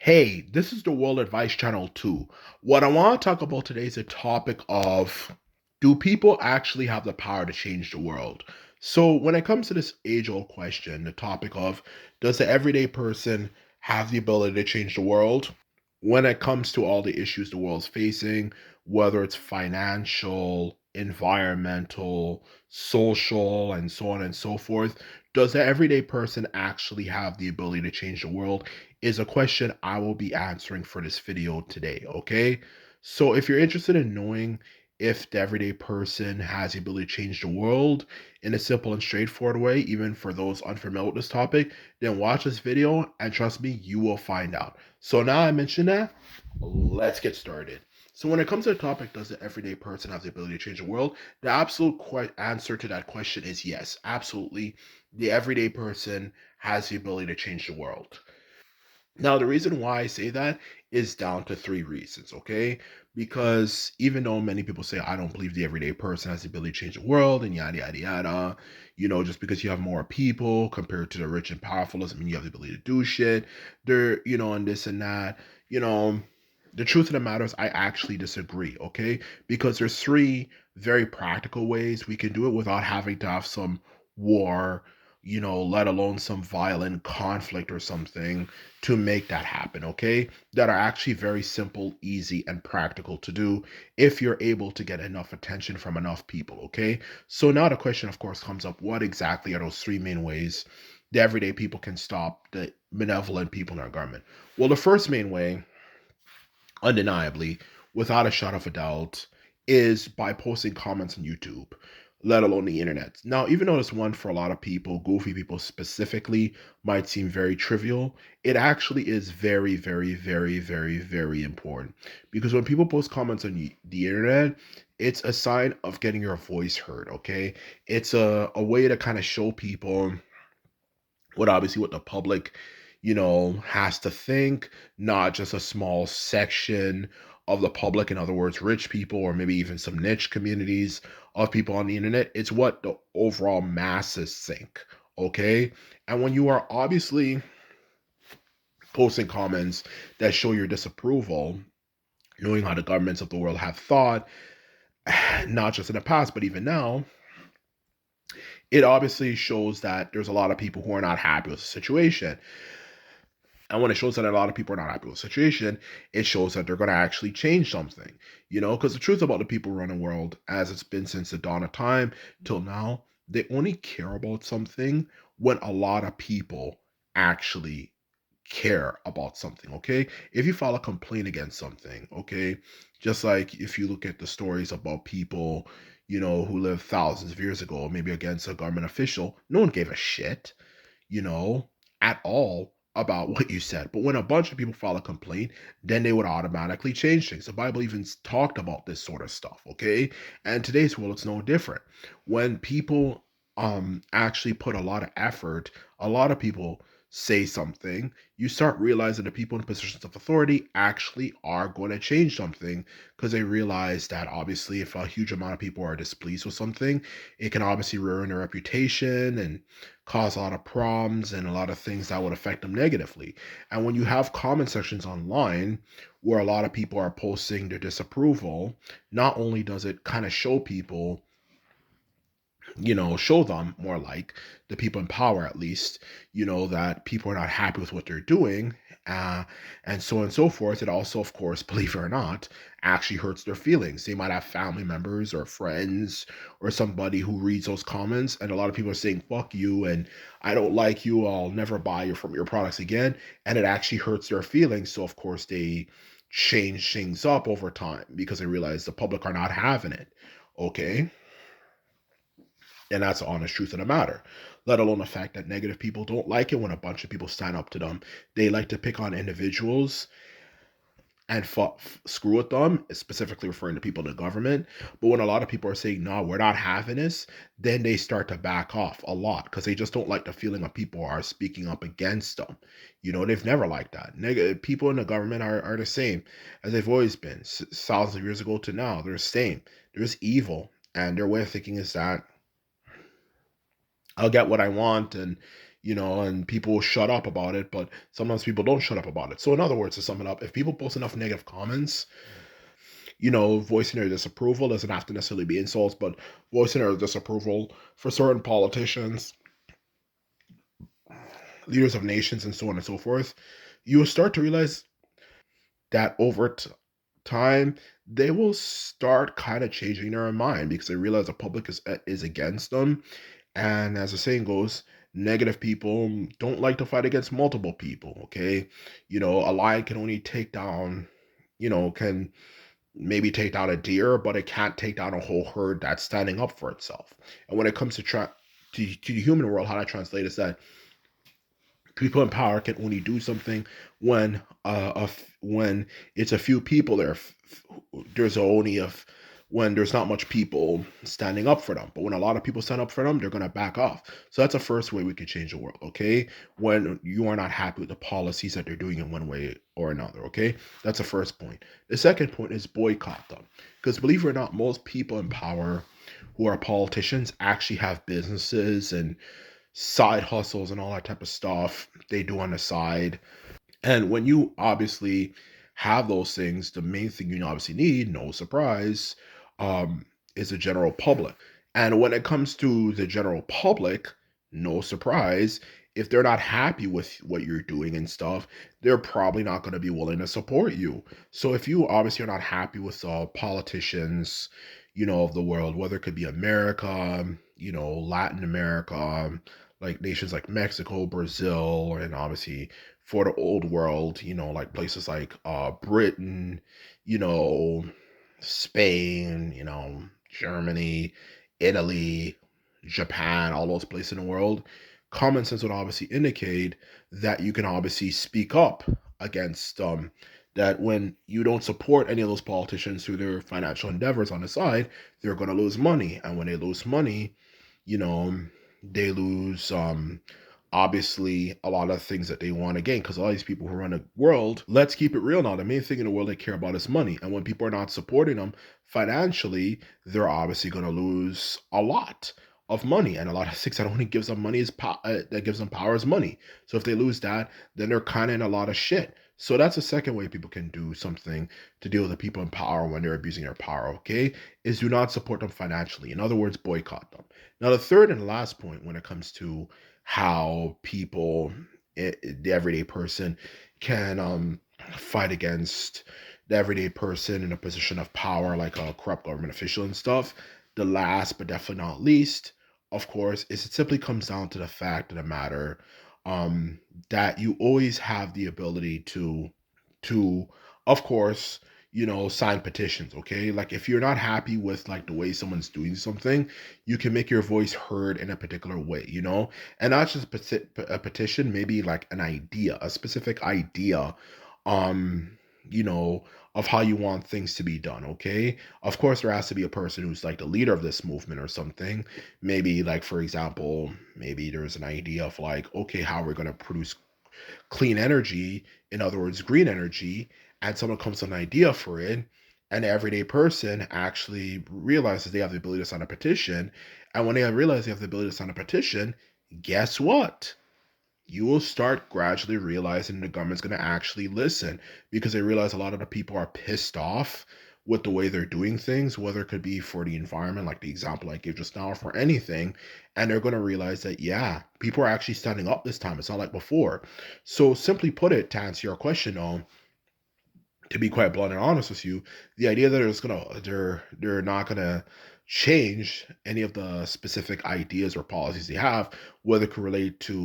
Hey, this is the World Advice Channel 2. What I want to talk about today is a topic of, do people actually have the power to change the world? So, when it comes to this age old question, the topic of, does the everyday person have the ability to change the world? When it comes to all the issues the world's facing, whether it's financial, environmental, social, and so on and so forth, does the everyday person actually have the ability to change the world? Is a question I will be answering for this video today, okay? So if you're interested in knowing if the everyday person has the ability to change the world in a simple and straightforward way, even for those unfamiliar with this topic, then watch this video and trust me, you will find out. So now I mentioned that, let's get started. So when it comes to the topic, does the everyday person have the ability to change the world? The absolute answer to that question is yes, absolutely. The everyday person has the ability to change the world. Now, the reason why I say that is down to three reasons, okay? Because even though many people say, I don't believe the everyday person has the ability to change the world and yada, yada, yada, just because you have more people compared to the rich and powerful doesn't mean you have the ability to do shit. And this and that, you know, the truth of the matter is I actually disagree, okay? Because there's three very practical ways we can do it without having to have some war, let alone some violent conflict or something to make that happen, okay? That are actually very simple, easy, and practical to do if you're able to get enough attention from enough people, okay? So now the question, of course, comes up, what exactly are those three main ways the everyday people can stop the benevolent people in our government? Well, the first main way, undeniably, without a shot of a doubt, is by posting comments on YouTube, let alone the internet. Now, even though this one for a lot of people, goofy people specifically, might seem very trivial, it actually is very, very, very, very, very important. Because when people post comments on the internet, it's a sign of getting your voice heard, okay? It's a way to kind of show people what the public has to think, not just a small section of the public, in other words rich people or maybe even some niche communities of people on the internet. It's what the overall masses think, okay? And when you are obviously posting comments that show your disapproval, knowing how the governments of the world have thought, not just in the past but even now, it obviously shows that there's a lot of people who are not happy with the situation. And when it shows that a lot of people are not happy with the situation, it shows that they're going to actually change something, because the truth about the people running the world, as it's been since the dawn of time till now, they only care about something when a lot of people actually care about something, okay? If you file a complaint against something, okay, just like if you look at the stories about people, who lived thousands of years ago, maybe against a government official, no one gave a shit, you know, at all about what you said. But when a bunch of people file a complaint, then they would automatically change things. The Bible even talked about this sort of stuff, okay? And today's world, it's no different. When people actually put a lot of effort, a lot of people say something, you start realizing the people in positions of authority actually are going to change something because they realize that obviously if a huge amount of people are displeased with something, it can obviously ruin their reputation and cause a lot of problems and a lot of things that would affect them negatively. And when you have comment sections online where a lot of people are posting their disapproval, not only does it kind of show people, show them more like the people in power at least, that people are not happy with what they're doing, uh, and so on and so forth. It also, of course, believe it or not, actually hurts their feelings. They might have family members or friends or somebody who reads those comments, and a lot of people are saying, fuck you, and I don't like you, I'll never buy you from your products again. And it actually hurts their feelings. So, of course, they change things up over time because they realize the public are not having it. Okay. And that's the honest truth of the matter. Let alone the fact that negative people don't like it when a bunch of people stand up to them. They like to pick on individuals and screw with them, specifically referring to people in the government. But when a lot of people are saying, no, we're not having this, then they start to back off a lot because they just don't like the feeling of people are speaking up against them. They've never liked that. Negative people in the government are the same as they've always been. Thousands of years ago to now, they're the same. There's evil. And their way of thinking is that I'll get what I want, and and people shut up about it, but sometimes people don't shut up about it. So in other words, to sum it up, if people post enough negative comments, voicing their disapproval doesn't have to necessarily be insults, but voicing their disapproval for certain politicians, leaders of nations, and so on and so forth, you will start to realize that over time, they will start kind of changing their mind because they realize the public is against them. And as the saying goes, negative people don't like to fight against multiple people. Okay, a lion can only take down, can maybe take down a deer, but it can't take down a whole herd that's standing up for itself. And when it comes to the human world, how to translate is that people in power can only do something when when it's a few people there. There's only when there's not much people standing up for them. But when a lot of people stand up for them, they're gonna back off. So that's the first way we could change the world. Okay, when you are not happy with the policies that they're doing in one way or another. Okay, that's the first point. The second point is boycott them, because believe it or not, most people in power who are politicians actually have businesses and side hustles and all that type of stuff they do on the side. And when you obviously have those things, the main thing you obviously need, no surprise, is the general public. And when it comes to the general public, no surprise, if they're not happy with what you're doing and stuff, they're probably not going to be willing to support you. So if you obviously are not happy with politicians, of the world, whether it could be America, Latin America, like nations like Mexico, Brazil, and obviously for the old world, like places like Britain, you know, Spain, Germany, Italy, Japan, all those places in the world, common sense would obviously indicate that you can obviously speak up against that when you don't support any of those politicians through their financial endeavors on the side, they're going to lose money. And when they lose money, you know, they lose obviously a lot of things that they want to gain, because a lot of these people who run the world, let's keep it real now, the main thing in the world they care about is money. And when people are not supporting them financially, they're obviously going to lose a lot of money. And a lot of things that only gives them money that gives them power is money. So if they lose that, then they're kind of in a lot of shit. So that's the second way people can do something to deal with the people in power when they're abusing their power, okay? Is do not support them financially. In other words, boycott them. Now, the third and last point when it comes to how people, the everyday person, can fight against the everyday person in a position of power, like a corrupt government official and stuff. The last, but definitely not least, of course, is it simply comes down to the fact of the matter um, that you always have the ability to, of course, sign petitions. Okay, like if you're not happy with like the way someone's doing something, you can make your voice heard in a particular way. And not just a petition, maybe like an idea, a specific idea, um, you know, of how you want things to be done. Okay, of course, there has to be a person who's like the leader of this movement or something. Maybe like, for example, maybe there's an idea of like, okay, how we're going to produce clean energy, in other words, green energy, and someone comes with an idea for it, and the everyday person actually realizes they have the ability to sign a petition. And when they realize they have the ability to sign a petition, guess what? You will start gradually realizing the government's going to actually listen, because they realize a lot of the people are pissed off with the way they're doing things, whether it could be for the environment, like the example I gave just now, or for anything. And they're going to realize that, yeah, people are actually standing up this time. It's not like before. So, simply put it, to answer your question, to be quite blunt and honest with you, the idea that they're not gonna change any of the specific ideas or policies they have, whether it could relate to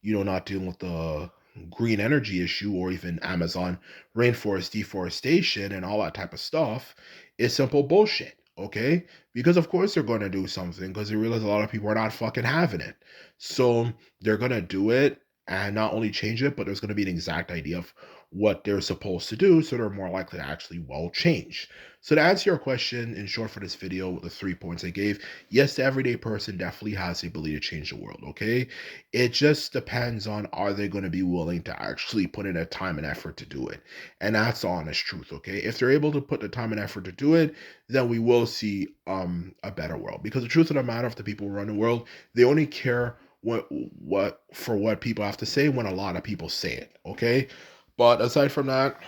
not dealing with the green energy issue, or even Amazon rainforest deforestation and all that type of stuff, is simple bullshit. Okay, because of course they're going to do something, because they realize a lot of people are not fucking having it. So they're going to do it, and not only change it, but there's going to be an exact idea of what they're supposed to do, so they're more likely to actually change. So to answer your question in short for this video, the 3 points I gave, yes, the everyday person definitely has the ability to change the world. Okay, it just depends on, are they going to be willing to actually put in a time and effort to do it. And that's the honest truth. Okay, if they're able to put the time and effort to do it, then we will see a better world. Because the truth of the matter, if the people who run the world, they only care what people have to say when a lot of people say it. Okay, but aside from that,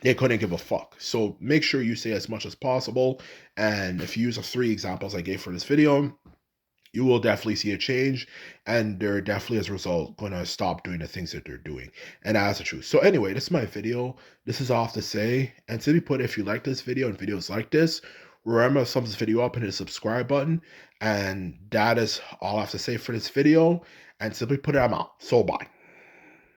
they couldn't give a fuck. So make sure you say as much as possible. And if you use the three examples I gave for this video, you will definitely see a change, and they're definitely as a result gonna stop doing the things that they're doing. And that's the truth. So anyway, this is my video. This is all I have to say. And simply put, if you like this video and videos like this, remember to thumbs this video up and hit the subscribe button. And that is all I have to say for this video. And simply put it, I'm out. So bye.